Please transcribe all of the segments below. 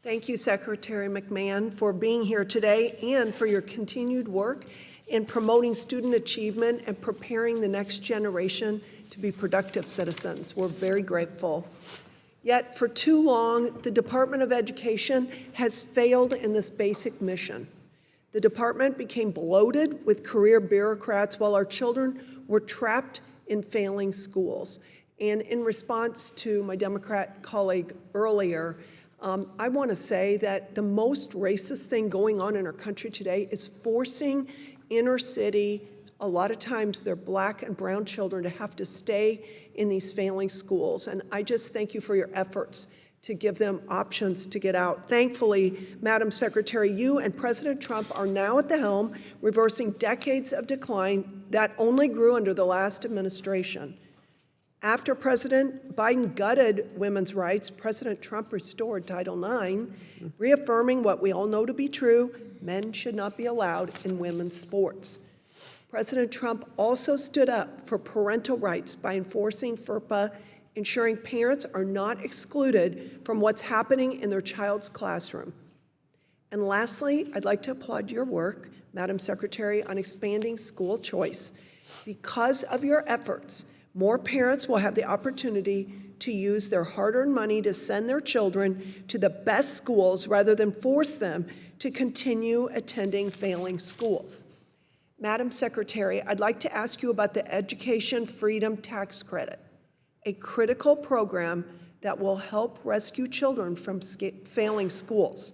Thank you, Secretary McMahon, for being here today and for your continued work in promoting student achievement and preparing the next generation to be productive citizens. We're very grateful. Yet, for too long, the Department of Education has failed in this basic mission. The department became bloated with career bureaucrats while our children were trapped in failing schools. And in response to my Democrat colleague earlier, I want to say that the most racist thing going on in our country today is forcing inner city, a lot of times they're Black and brown children, to have to stay in these failing schools. And I just thank you for your efforts to give them options to get out. Thankfully, Madam Secretary, you and President Trump are now at the helm, reversing decades of decline that only grew under the last administration. After President Biden gutted women's rights, President Trump restored Title IX, reaffirming what we all know to be true: men should not be allowed in women's sports. President Trump also stood up for parental rights by enforcing FERPA, ensuring parents are not excluded from what's happening in their child's classroom. And lastly, I'd like to applaud your work, Madam Secretary, on expanding school choice. Because of your efforts, more parents will have the opportunity to use their hard-earned money to send their children to the best schools rather than force them to continue attending failing schools. Madam Secretary, I'd like to ask you about the Education Freedom Tax Credit, a critical program that will help rescue children from failing schools.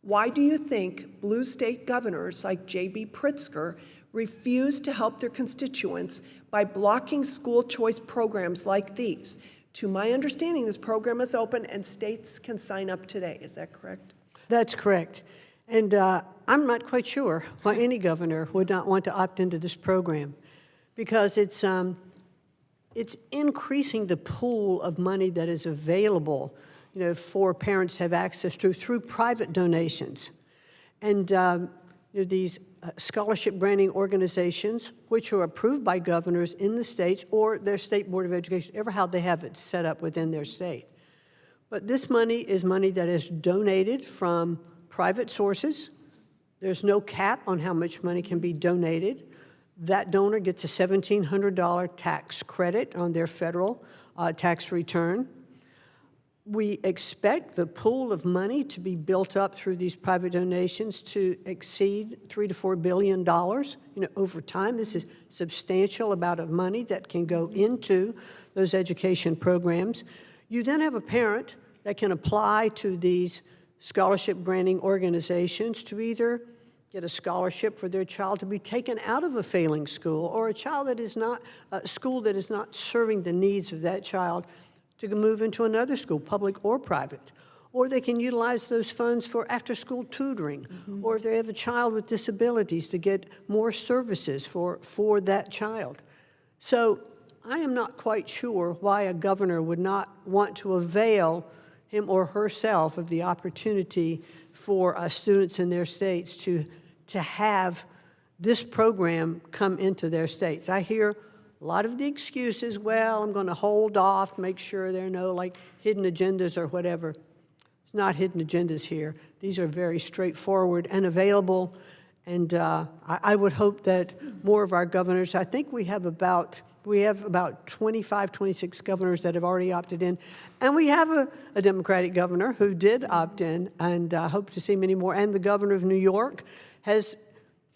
Why do you think blue state governors like J.B. Pritzker refuse to help their constituents by blocking school choice programs like these? To my understanding, this program is open and states can sign up today. Is that correct? That's correct. And I'm not quite sure why any governor would not want to opt into this program, because it's increasing the pool of money that is available, for parents to have access to through private donations. And these scholarship granting organizations, which are approved by governors in the states or their state board of education, ever how they have it set up within their state. But this money is money that is donated from private sources. There's no cap on how much money can be donated. That donor gets a $1,700 tax credit on their federal tax return. We expect the pool of money to be built up through these private donations to exceed $3 to $4 billion. Over time, this is a substantial amount of money that can go into those education programs. You then have a parent that can apply to these scholarship granting organizations to either get a scholarship for their child to be taken out of a failing school, or a child that is not a school that is not serving the needs of that child to move into another school, public or private. Or they can utilize those funds for after-school tutoring, or if they have a child with disabilities, to get more services for that child. So I am not quite sure why a governor would not want to avail him or herself of the opportunity for students in their states to have this program come into their states. I hear a lot of the excuses, well, I'm going to hold off, make sure there are no hidden agendas or whatever. It's not hidden agendas here. These are very straightforward and available. And I would hope that more of our governors, I think we have about 25, 26 governors that have already opted in. And we have a Democratic governor who did opt in, and I hope to see many more. And the governor of New York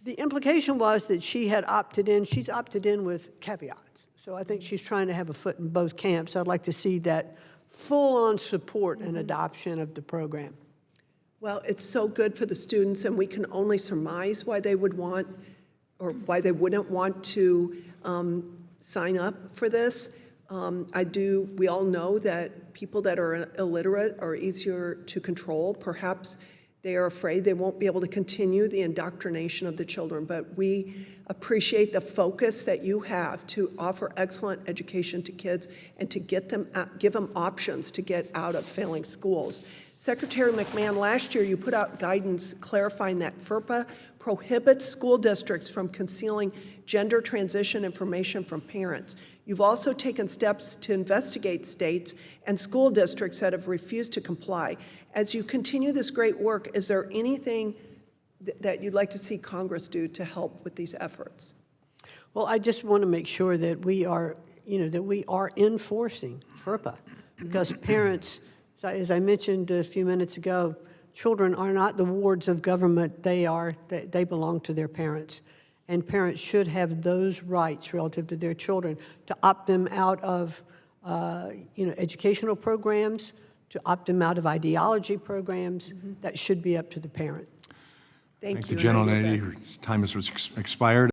the implication was that she had opted in. She's opted in with caveats. So I think she's trying to have a foot in both camps. I'd like to see that full-on support and adoption of the program. Well, it's so good for the students, and we can only surmise why they would want, or why they wouldn't want to sign up for this. We all know that people that are illiterate are easier to control. Perhaps they are afraid they won't be able to continue the indoctrination of the children, but we appreciate the focus that you have to offer excellent education to kids and to give them options to get out of failing schools. Secretary McMahon, last year you put out guidance clarifying that FERPA prohibits school districts from concealing gender transition information from parents. You've also taken steps to investigate states and school districts that have refused to comply. As you continue this great work, is there anything that you'd like to see Congress do to help with these efforts? Well, I just want to make sure that we are, that we are enforcing FERPA, because parents, as I mentioned a few minutes ago, children are not the wards of government. They belong to their parents, and parents should have those rights relative to their children to opt them out of, educational programs, to opt them out of ideology programs. That should be up to the parent. Thank you. Thank the gentlelady. Her time has expired.